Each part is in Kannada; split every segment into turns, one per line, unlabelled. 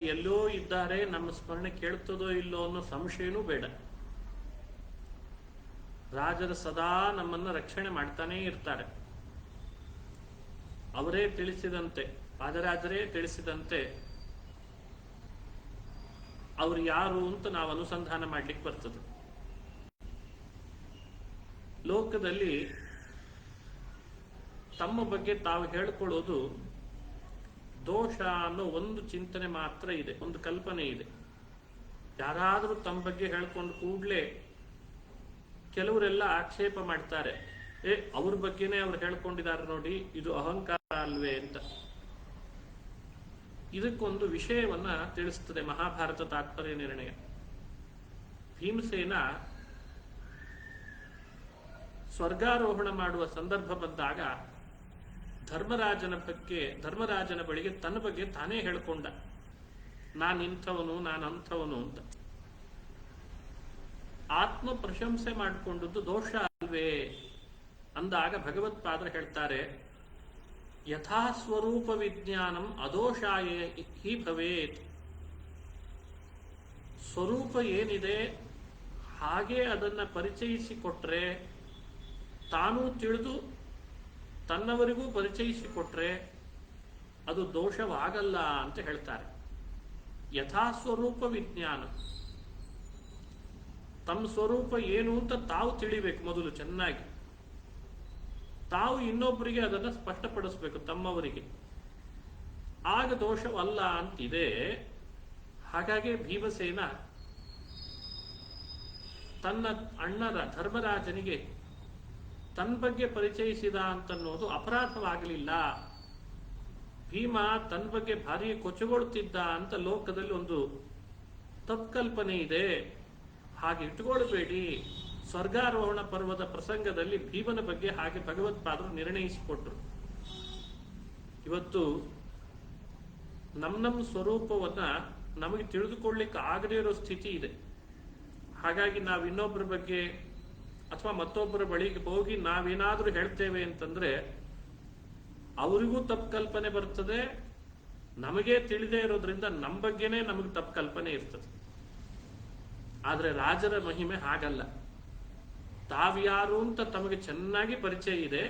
ಎಲ್ಲೋ ಇದ್ದಾರೆ, ನಮ್ಮ ಸ್ಮರಣೆ ಕೇಳ್ತದೋ ಇಲ್ಲೋ ಅನ್ನೋ ಸಂಶಯನೂ ಬೇಡ. ರಾಜರು ಸದಾ ನಮ್ಮನ್ನು ರಕ್ಷಣೆ ಮಾಡ್ತಾನೇ ಇರ್ತಾರೆ. ಅವರೇ ತಿಳಿಸಿದಂತೆ, ಪಾದರಾಜರೇ ತಿಳಿಸಿದಂತೆ ಅವರು ಯಾರು ಅಂತ ನಾವು ಅನುಸಂಧಾನ ಮಾಡ್ಲಿಕ್ಕೆ ಬರ್ತದೆ. ಲೋಕದಲ್ಲಿ ತಮ್ಮ ಬಗ್ಗೆ ತಾವು ಹೇಳ್ಕೊಳ್ಳೋದು ದೋಷ ಅನ್ನೋ ಒಂದು ಚಿಂತನೆ ಮಾತ್ರ ಇದೆ, ಒಂದು ಕಲ್ಪನೆ ಇದೆ. ಯಾರಾದರೂ ತಮ್ಮ ಬಗ್ಗೆ ಹೇಳ್ಕೊಂಡು ಕೂಡಲೇ ಕೆಲವರೆಲ್ಲ ಆಕ್ಷೇಪ ಮಾಡ್ತಾರೆ, ಅವ್ರ ಬಗ್ಗೆನೇ ಅವ್ರು ಹೇಳ್ಕೊಂಡಿದ್ದಾರೆ ನೋಡಿ, ಇದು ಅಹಂಕಾರ ಅಲ್ವೇ ಅಂತ. ಇದಕ್ಕೊಂದು ವಿಷಯವನ್ನ ತಿಳಿಸ್ತದೆ ಮಹಾಭಾರತ ತಾತ್ಪರ್ಯ ನಿರ್ಣಯ. ಭೀಮಸೇನ ಸ್ವರ್ಗಾರೋಹಣ ಮಾಡುವ ಸಂದರ್ಭ ಬಂದಾಗ ಧರ್ಮರಾಜನ ಬಳಿಗೆ ತನ್ನ ಬಗ್ಗೆ ತಾನೇ ಹೇಳ್ಕೊಂಡ, ನಾನು ಇಂಥವನು, ನಾನು ಅಂಥವನು ಅಂತ. ಆತ್ಮ ಪ್ರಶಂಸೆ ಮಾಡಿಕೊಂಡದ್ದು ದೋಷ ಅಲ್ವೇ ಅಂದಾಗ ಭಗವತ್ಪಾದರು ಹೇಳ್ತಾರೆ, ಯಥಾ ಸ್ವರೂಪ ವಿಜ್ಞಾನಂ ಅದೋಷಾಯ ಹಿ ಭವೇತ್. ಸ್ವರೂಪ ಏನಿದೆ ಹಾಗೆ ಅದನ್ನ ಪರಿಚಯಿಸಿಕೊಟ್ರೆ, ತಾನೂ ತಿಳಿದು ತನ್ನವರಿಗೂ ಪರಿಚಯಿಸಿಕೊಟ್ರೆ ಅದು ದೋಷವಾಗಲ್ಲ ಅಂತ ಹೇಳ್ತಾರೆ. ಯಥಾ ಸ್ವರೂಪ ವಿಜ್ಞಾನ, ತಮ್ಮ ಸ್ವರೂಪ ಏನು ಅಂತ ತಾವು ತಿಳಿಬೇಕು ಮೊದಲು ಚೆನ್ನಾಗಿ. ತಾವು ಇನ್ನೊಬ್ಬರಿಗೆ ಅದನ್ನು ಸ್ಪಷ್ಟಪಡಿಸ್ಬೇಕು ತಮ್ಮವರಿಗೆ, ಆಗ ದೋಷವಲ್ಲ ಅಂತಿದೆ. ಹಾಗಾಗಿ ಭೀಮಸೇನ ತನ್ನ ಅಣ್ಣರ ಧರ್ಮರಾಜನಿಗೆ ತನ್ನ ಬಗ್ಗೆ ಪರಿಚಯಿಸಿದ ಅಂತನ್ನೋದು ಅಪರಾಧವಾಗಲಿಲ್ಲ. ಭೀಮ ತನ್ನ ಬಗ್ಗೆ ಭಾರಿ ಕೊಚ್ಚಗೊಳ್ತಿದ್ದ ಅಂತ ಲೋಕದಲ್ಲಿ ಒಂದು ತತ್ಕಲ್ಪನೆ ಇದೆ, ಹಾಗೆ ಇಟ್ಟುಕೊಳ್ಬೇಡಿ. ಸ್ವರ್ಗಾರೋಹಣ ಪರ್ವದ ಪ್ರಸಂಗದಲ್ಲಿ ಭೀಮನ ಬಗ್ಗೆ ಹಾಗೆ ಭಗವತ್ಪಾದರು ನಿರ್ಣಯಿಸಿಕೊಟ್ರು. ಇವತ್ತು ನಮ್ಮ ಸ್ವರೂಪವನ್ನ ನಮಗೆ ತಿಳಿದುಕೊಳ್ಳಿಕ್ಕೆ ಆಗದೇ ಇರೋ ಸ್ಥಿತಿ ಇದೆ. ಹಾಗಾಗಿ ನಾವು ಇನ್ನೊಬ್ಬರ ಬಗ್ಗೆ ಅಥವಾ ಮತ್ತೊಬ್ಬರ ಬಳಿಗೆ ಹೋಗಿ ನಾವೇನಾದ್ರೂ ಹೇಳ್ತೇವೆ ಅಂತಂದ್ರೆ ಅವರಿಗೂ ತಪ್ಪು ಕಲ್ಪನೆ ಬರ್ತದೆ, ನಮಗೆ ತಿಳಿದೇ ಇರೋದ್ರಿಂದ ನಮ್ಮ ಬಗ್ಗೆನೇ ನಮಗೆ ತಪ್ಪು ಕಲ್ಪನೆ ಇರ್ತದೆ. ಆದ್ರೆ ರಾಜರ ಮಹಿಮೆ ಹಾಗಲ್ಲ. ತಾವ್ಯಾರು ಅಂತ ತಮಗೆ ಚೆನ್ನಾಗಿ ಪರಿಚಯ ಇದೆ.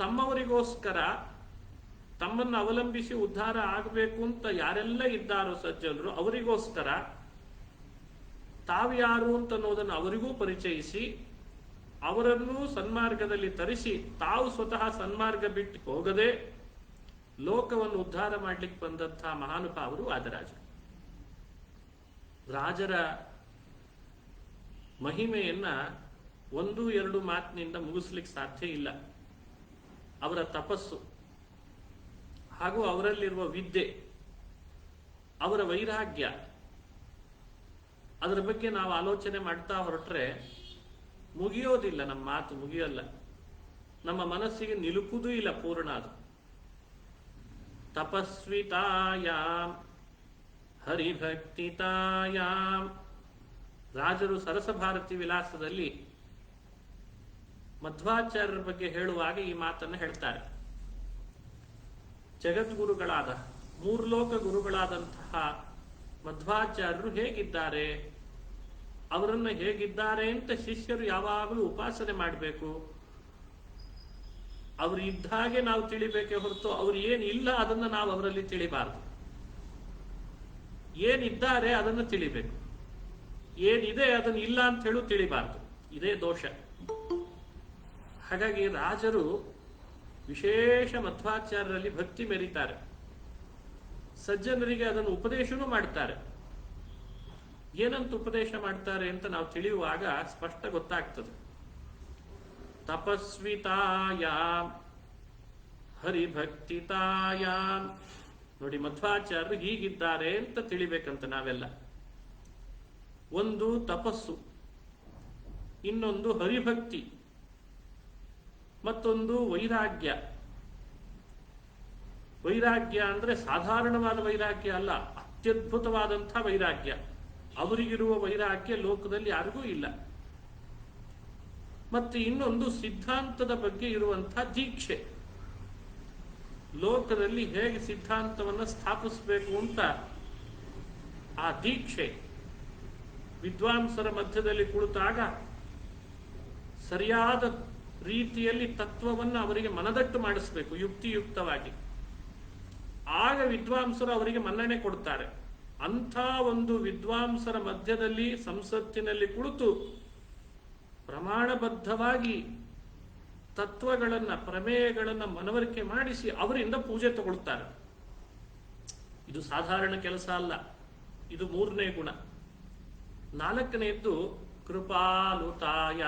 ತಮ್ಮವರಿಗೋಸ್ಕರ, ತಮ್ಮನ್ನು ಅವಲಂಬಿಸಿ ಉದ್ಧಾರ ಆಗಬೇಕು ಅಂತ ಯಾರೆಲ್ಲ ಇದ್ದಾರೋ ಸಜ್ಜನರು, ಅವರಿಗೋಸ್ಕರ ತಾವ್ಯಾರು ಅಂತ ಅನ್ನೋದನ್ನು ಅವರಿಗೂ ಪರಿಚಯಿಸಿ ಅವರನ್ನೂ ಸನ್ಮಾರ್ಗದಲ್ಲಿ ತರಿಸಿ ತಾವು ಸ್ವತಃ ಸನ್ಮಾರ್ಗ ಬಿಟ್ಟು ಹೋಗದೆ ಲೋಕವನ್ನು ಉದ್ಧಾರ ಮಾಡ್ಲಿಕ್ಕೆ ಬಂದಂತಹ ಮಹಾನುಭಾವರು ವಾದರಾಜರು. ರಾಜರ ಮಹಿಮೆಯನ್ನ ಒಂದು ಎರಡು ಮಾತಿನಿಂದ ಮುಗಿಸ್ಲಿಕ್ಕೆ ಸಾಧ್ಯ ಇಲ್ಲ. ಅವರ ತಪಸ್ಸು ಹಾಗೂ ಅವರಲ್ಲಿರುವ ವಿದ್ಯೆ, ಅವರ ವೈರಾಗ್ಯ, ಅದರ ಬಗ್ಗೆ ನಾವು ಆಲೋಚನೆ ಮಾಡ್ತಾ ಹೊರಟ್ರೆ ಮುಗಿಯೋದಿಲ್ಲ, ನಮ್ಮ ಮಾತು ಮುಗಿಯೋಲ್ಲ, ನಮ್ಮ ಮನಸ್ಸಿಗೆ ನಿಲುಕುವುದೂ ಇಲ್ಲ ಪೂರ್ಣ. ಅದು ತಪಸ್ವಿತಾಯಾಮ್ ಹರಿಭಕ್ತಿತಾಯಾಮ್. ರಾಜರು ಸರಸಭಾರತಿ ವಿಲಾಸದಲ್ಲಿ ಮಧ್ವಾಚಾರ್ಯರ ಬಗ್ಗೆ ಹೇಳುವಾಗ ಈ ಮಾತನ್ನು ಹೇಳ್ತಾರೆ. ಜಗದ್ಗುರುಗಳಾದ, ಮೂರ್ಲೋಕ ಗುರುಗಳಾದಂತಹ ಮಧ್ವಾಚಾರ್ಯರು ಹೇಗಿದ್ದಾರೆ, ಅವರನ್ನ ಹೇಗಿದ್ದಾರೆ ಅಂತ ಶಿಷ್ಯರು ಯಾವಾಗಲೂ ಉಪಾಸನೆ ಮಾಡಬೇಕು. ಅವರು ಇದ್ದಾಗೆ ನಾವು ತಿಳಿಬೇಕೇ ಹೊರತು ಅವ್ರು ಏನಿಲ್ಲ ಅದನ್ನ ನಾವು ಅವರಲ್ಲಿ ತಿಳಿಬಾರದು. ಏನಿದ್ದಾರೆ ಅದನ್ನು ತಿಳಿಬೇಕು, ಏನಿದೆ ಅದನ್ನ ಇಲ್ಲ ಅಂತ ಹೇಳು ತಿಳಿಬಾರದು. ಇದೇ ದೋಷ. ಹಾಗಾಗಿ ರಾಜರು ವಿಶೇಷ ಮಧ್ವಾಚಾರ್ಯರಲ್ಲಿ ಭಕ್ತಿ ಮೆರೀತಾರೆ. ಸಜ್ಜನರಿಗೆ ಅದನ್ನು ಉಪದೇಶನೂ ಮಾಡ್ತಾರೆ. ಏನಂತ ಉಪದೇಶ ಮಾಡ್ತಾರೆ ಅಂತ ನಾವು ತಿಳಿಯುವಾಗ ಸ್ಪಷ್ಟ ಗೊತ್ತಾಗ್ತದೆ. ತಪಸ್ವಿತಾಯಾಮ್ ಹರಿಭಕ್ತಿತಾಯಾಮ್. ನೋಡಿ, ಮಧ್ವಾಚಾರ್ಯರು ಹೀಗಿದ್ದಾರೆ ಅಂತ ತಿಳಿಬೇಕಂತ ನಾವೆಲ್ಲ. ಒಂದು ತಪಸ್ಸು, ಇನ್ನೊಂದು ಹರಿಭಕ್ತಿ, ಮತ್ತೊಂದು ವೈರಾಗ್ಯ. ವೈರಾಗ್ಯ ಅಂದ್ರೆ ಸಾಧಾರಣವಾದ ವೈರಾಗ್ಯ ಅಲ್ಲ, ಅತ್ಯದ್ಭುತವಾದಂಥ ವೈರಾಗ್ಯ. ಅವರಿಗಿರುವ ವೈರಾಗ್ಯ ಲೋಕದಲ್ಲಿ ಯಾರಿಗೂ ಇಲ್ಲ. ಮತ್ತೆ ಇನ್ನೊಂದು ಸಿದ್ಧಾಂತದ ಬಗ್ಗೆ ಇರುವಂಥ ದೀಕ್ಷೆ. ಲೋಕದಲ್ಲಿ ಹೇಗೆ ಸಿದ್ಧಾಂತವನ್ನು ಸ್ಥಾಪಿಸಬೇಕು ಅಂತ ಆ ದೀಕ್ಷೆ ವಿದ್ವಾಂಸರ ಮಧ್ಯದಲ್ಲಿ ಕುಳಿತಾಗ ಸರಿಯಾದ ರೀತಿಯಲ್ಲಿ ತತ್ವವನ್ನು ಅವರಿಗೆ ಮನದಟ್ಟು ಮಾಡಿಸಬೇಕು, ಯುಕ್ತಿಯುಕ್ತವಾಗಿ. ಆಗ ವಿದ್ವಾಂಸರು ಅವರಿಗೆ ಮನ್ನಣೆ ಕೊಡ್ತಾರೆ. ಅಂಥ ಒಂದು ವಿದ್ವಾಂಸರ ಮಧ್ಯದಲ್ಲಿ ಸಂಸತ್ತಿನಲ್ಲಿ ಕುಳಿತು ಪ್ರಮಾಣಬದ್ಧವಾಗಿ ತತ್ವಗಳನ್ನ, ಪ್ರಮೇಯಗಳನ್ನ ಮನವರಿಕೆ ಮಾಡಿಸಿ ಅವರಿಂದ ಪೂಜೆ ತಗೊಳ್ತಾರೆ. ಇದು ಸಾಧಾರಣ ಕೆಲಸ ಅಲ್ಲ. ಇದು 3ನೇ ಗುಣ. 4ನೇದ್ದು ಕೃಪಾಲುತಾಯ,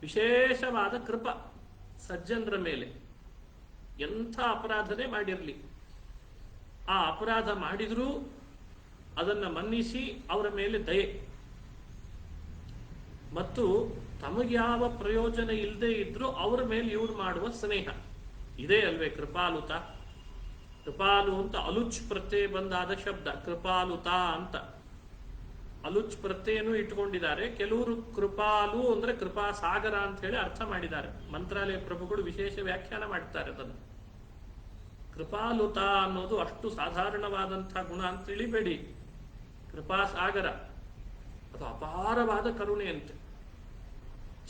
ವಿಶೇಷವಾದ ಕೃಪಾ ಸಜ್ಜನರ ಮೇಲೆ. ಎಂಥ ಅಪರಾಧನೇ ಮಾಡಿರಲಿ, ಆ ಅಪರಾಧ ಮಾಡಿದ್ರೂ ಅದನ್ನು ಮನ್ನಿಸಿ ಅವರ ಮೇಲೆ ದಯೆ, ಮತ್ತು ತಮಗ್ಯಾವ ಪ್ರಯೋಜನ ಇಲ್ಲದೆ ಇದ್ರೂ ಅವರ ಮೇಲೆ ಇವ್ರು ಮಾಡುವ ಸ್ನೇಹ, ಇದೇ ಅಲ್ವೇ ಕೃಪಾಲುತ. ಕೃಪಾಲು ಅಂತ ಅಲುಚ್ ಪ್ರತ್ಯಯ ಬಂದಾದ ಶಬ್ದ ಕೃಪಾಲುತ ಅಂತ. ಅಲುಚ್ ಪ್ರತ್ಯಯನೂ ಇಟ್ಕೊಂಡಿದ್ದಾರೆ. ಕೆಲವರು ಕೃಪಾಲು ಅಂದ್ರೆ ಕೃಪಾ ಸಾಗರ ಅಂತ ಹೇಳಿ ಅರ್ಥ ಮಾಡಿದ್ದಾರೆ. ಮಂತ್ರಾಲಯ ಪ್ರಭುಗಳು ವಿಶೇಷ ವ್ಯಾಖ್ಯಾನ ಮಾಡ್ತಾರೆ ಅದನ್ನು. ಕೃಪಾಲುತ ಅನ್ನೋದು ಅಷ್ಟು ಸಾಧಾರಣವಾದಂತಹ ಗುಣ ಅಂತ ತಿಳಿಬೇಡಿ. ಕೃಪಾ ಸಾಗರ ಅದು ಅಪಾರವಾದ ಕರುಣೆ ಅಂತೆ.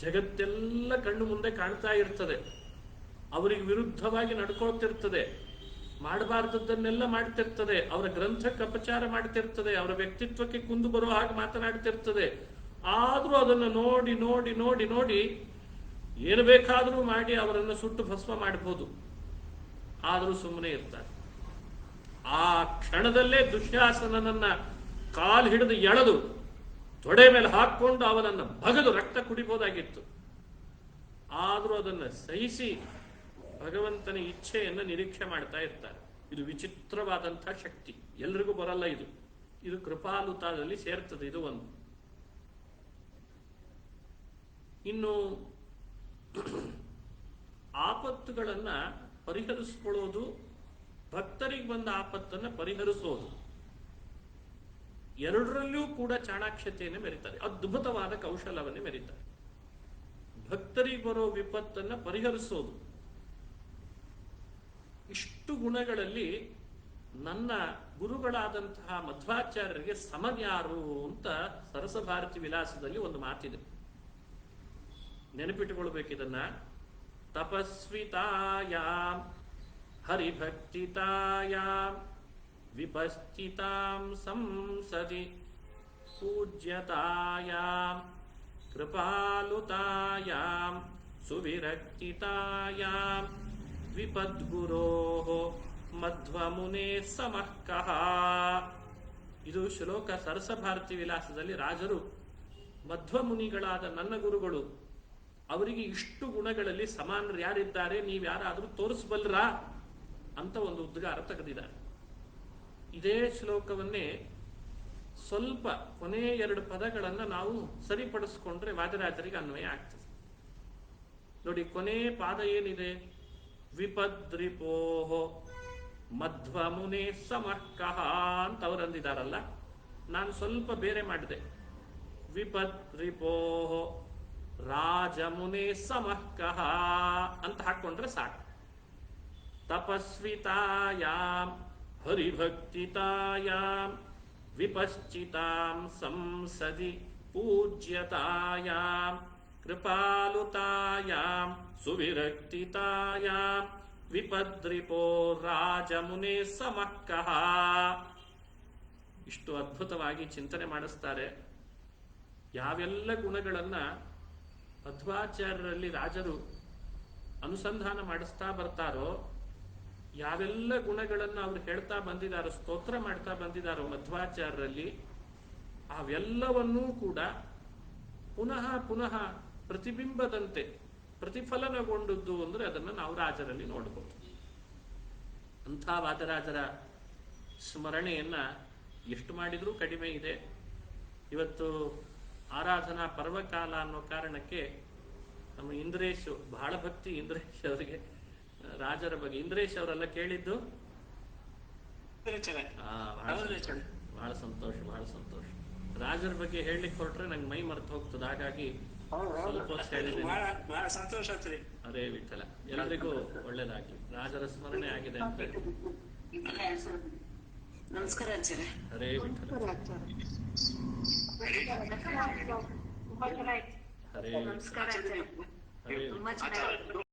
ಜಗತ್ತೆಲ್ಲ ಕಣ್ಣು ಮುಂದೆ ಕಾಣ್ತಾ ಇರ್ತದೆ, ಅವರಿಗೆ ವಿರುದ್ಧವಾಗಿ ನಡ್ಕೊಳ್ತಿರ್ತದೆ, ಮಾಡಬಾರ್ದದ್ದನ್ನೆಲ್ಲ ಮಾಡ್ತಿರ್ತದೆ, ಅವರ ಗ್ರಂಥಕ್ಕೆ ಅಪಚಾರ ಮಾಡ್ತಿರ್ತದೆ, ಅವರ ವ್ಯಕ್ತಿತ್ವಕ್ಕೆ ಕುಂದು ಬರುವ ಹಾಗೆ ಮಾತನಾಡ್ತಿರ್ತದೆ. ಆದ್ರೂ ಅದನ್ನು ನೋಡಿ ನೋಡಿ ನೋಡಿ ನೋಡಿ ಏನು ಬೇಕಾದರೂ ಮಾಡಿ ಅವರನ್ನು ಸುಟ್ಟು ಭಸ್ಮ ಮಾಡಬಹುದು. ಆದರೂ ಸುಮ್ಮನೆ ಇರ್ತಾರೆ. ಆ ಕ್ಷಣದಲ್ಲೇ ದುಶ್ಯಾಸನನನ್ನ ಕಾಲು ಹಿಡಿದು ಎಳೆದು ತೊಡೆ ಮೇಲೆ ಹಾಕೊಂಡು ಅವನನ್ನು ಬಗದು ರಕ್ತ ಕುಡಿಬಹುದಾಗಿತ್ತು. ಆದರೂ ಅದನ್ನು ಸಹಿಸಿ ಭಗವಂತನ ಇಚ್ಛೆಯನ್ನು ನಿರೀಕ್ಷೆ ಮಾಡ್ತಾ ಇರ್ತಾರೆ. ಇದು ವಿಚಿತ್ರವಾದಂತಹ ಶಕ್ತಿ, ಎಲ್ರಿಗೂ ಬರಲ್ಲ ಇದು. ಇದು ಕೃಪಾಲುತದಲ್ಲಿ ಸೇರ್ತದೆ. ಇದು ಒಂದು. ಇನ್ನು ಆಪತ್ತುಗಳನ್ನ ಪರಿಹರಿಸಿಕೊಳ್ಳೋದು, ಭಕ್ತರಿಗೆ ಬಂದ ಆಪತ್ತನ್ನು ಪರಿಹರಿಸೋದು, ಎರಡರಲ್ಲೂ ಕೂಡ ಚಾಣಾಕ್ಷತೆಯನ್ನು ಮೆರೀತಾರೆ. ಅದ್ಭುತವಾದ ಕೌಶಲವನ್ನೇ ಮೆರೀತಾರೆ. ಭಕ್ತರಿಗೆ ಬರೋ ವಿಪತ್ತನ್ನ ಪರಿಹರಿಸೋದು, ಇಷ್ಟು ಗುಣಗಳಲ್ಲಿ ನನ್ನ ಗುರುಗಳಾದಂತಹ ಮಧ್ವಾಚಾರ್ಯರಿಗೆ ಸಮನ್ಯಾರು ಅಂತ ಸರಸಭಾರತಿ ವಿಲಾಸದಲ್ಲಿ ಒಂದು ಮಾತಿದೆ. ನೆನಪಿಟ್ಟುಕೊಳ್ಬೇಕಿದನ್ನ. ತಪಸ್ವಿತಾಯಾಮ್ ಹರಿಭಕ್ತಿತಾಯಾಮ್ ವಿಪಶ್ಚಿತಾಂ ಸಂಸದಿ ಪೂಜ್ಯತಾಯಾಮ್ ಕೃಪಾಲುತಾಯಾಮ್ ಸುವಿರಕ್ತಿತಾಯಾಮ್ ವಿಪದ್ಗುರೋಃ ಮಧ್ವಮುನೇ ಸಮಃ ಕಃ. ಇದು ಶ್ಲೋಕ ಸರಸಭಾರತಿ ವಿಲಾಸದಲ್ಲಿ ರಾಜರು ಮಧ್ವಮುನಿಗಳಾದ ನನ್ನ ಗುರುಗಳು, ಅವರಿಗೆ ಇಷ್ಟು ಗುಣಗಳಲ್ಲಿ ಸಮಾನರು ಯಾರಿದ್ದಾರೆ, ನೀವ್ಯಾರಾದ್ರೂ ತೋರಿಸಬಲ್ರಾ ಅಂತ ಒಂದು ಉದ್ಗಾರ ತೆಗೆದಿದ್ದಾರೆ. ಇದೇ ಶ್ಲೋಕವನ್ನೇ ಸ್ವಲ್ಪ ಕೊನೆ 2 ಪದಗಳನ್ನ ನಾವು ಸರಿಪಡಿಸ್ಕೊಂಡ್ರೆ ವಾದಿರಾಜರಿಗೆ ಅನ್ವಯ ಆಗ್ತದೆ. ನೋಡಿ, ಕೊನೆ ಪಾದ ಏನಿದೆ? ವಿಪದ್ರಿಪೋಹ ಮಧ್ವಮುನೇ ಸಮಃ ಕಃ ಅಂತ ಅವರಂದಿದಾರಲ್ಲ, ನಾನು ಸ್ವಲ್ಪ ಬೇರೆ ಮಾಡಿದೆ. ವಿಪದ್ರಿಪೋಹ ರಾಜಮುನೇ ಸಮಃ ಕಃ ಅಂತ ಹಾಕೊಂಡ್ರೆ ಸಾಕು. ತಪಸ್ವಿತಾಯಾಮ್ ಹರಿಭಕ್ತಿತಾಯಾಮ್ ವಿಪಶ್ಚಿತಾಂ ಸಂಸದಿ ಪೂಜ್ಯತಾಯಾಮ್ ಕೃಪಾಲುತಾಯಾಮ್ ಸುವಿರಕ್ತಿತಾಯಾಮ್ ವಿಪದ್ರಿಪೋ ರಾಜಮುನೇ ಸಮಃ ಕಃ. ಇಷ್ಟು ಅದ್ಭುತವಾಗಿ ಚಿಂತನೆ ಮಾಡಿಸ್ತಾರೆ. ಯಾವೆಲ್ಲ ಗುಣಗಳನ್ನ ಮಧ್ವಾಚಾರ್ಯರಲ್ಲಿ ರಾಜರು ಅನುಸಂಧಾನ ಮಾಡಿಸ್ತಾ ಬರ್ತಾರೋ, ಯಾವೆಲ್ಲ ಗುಣಗಳನ್ನು ಅವರು ಹೇಳ್ತಾ ಬಂದಿದ್ದಾರೋ, ಸ್ತೋತ್ರ ಮಾಡ್ತಾ ಬಂದಿದ್ದಾರೋ ಮಧ್ವಾಚಾರ್ಯರಲ್ಲಿ, ಅವೆಲ್ಲವನ್ನೂ ಕೂಡ ಪುನಃ ಪುನಃ ಪ್ರತಿಬಿಂಬದಂತೆ ಪ್ರತಿಫಲನಗೊಂಡದ್ದು ಅಂದ್ರೆ ಅದನ್ನು ನಾವು ರಾಜರಲ್ಲಿ ನೋಡಬಹುದು. ಅಂಥ ವಾದರಾಜರ ಸ್ಮರಣೆಯನ್ನ ಎಷ್ಟು ಮಾಡಿದ್ರೂ ಕಡಿಮೆ ಇದೆ. ಇವತ್ತು ಆರಾಧನಾ ಪರ್ವಕಾಲ ಅನ್ನೋ ಕಾರಣಕ್ಕೆ ನಮ್ಮ ಇಂದ್ರೇಶ್, ಬಹಳ ಭಕ್ತಿ ಇಂದ್ರೇಶ್ ಅವರಿಗೆ ರಾಜರ ಬಗ್ಗೆ. ಇಂದ್ರೇಶ್ ಅವರೆಲ್ಲ ಕೇಳಿದ್ದು ಬಹಳ ಸಂತೋಷ, ಬಹಳ ಸಂತೋಷ. ರಾಜರ ಬಗ್ಗೆ ಹೇಳಲಿಕ್ಕೆ ಹೊರಟ್ರೆ ನಂಗೆ ಮೈ ಮರೆತು ಹೋಗ್ತದೆ, ಹಾಗಾಗಿ ಸ್ವಲ್ಪ ಹೇಳಿದ್ದೀನಿ. ಅರೇ ವಿಠಲ, ಎಲ್ಲರಿಗೂ ಒಳ್ಳೇದಾಗ್ಲಿ. ರಾಜರ ಸ್ಮರಣೆ ಆಗಿದೆ ಅಂತ
ನಮಸ್ಕಾರ ಆಚಾರ್ಯ.
ಹರೇ ವಿಠಲ.
ತುಂಬಾ ಚೆನ್ನಾಗಿತ್ತು.
ಹರೇ
ನಮಸ್ಕಾರ ಆಚಾರ್ಯ.
ಹರೇ
ತುಂಬಾ ಚೆನ್ನಾಗಿತ್ತು.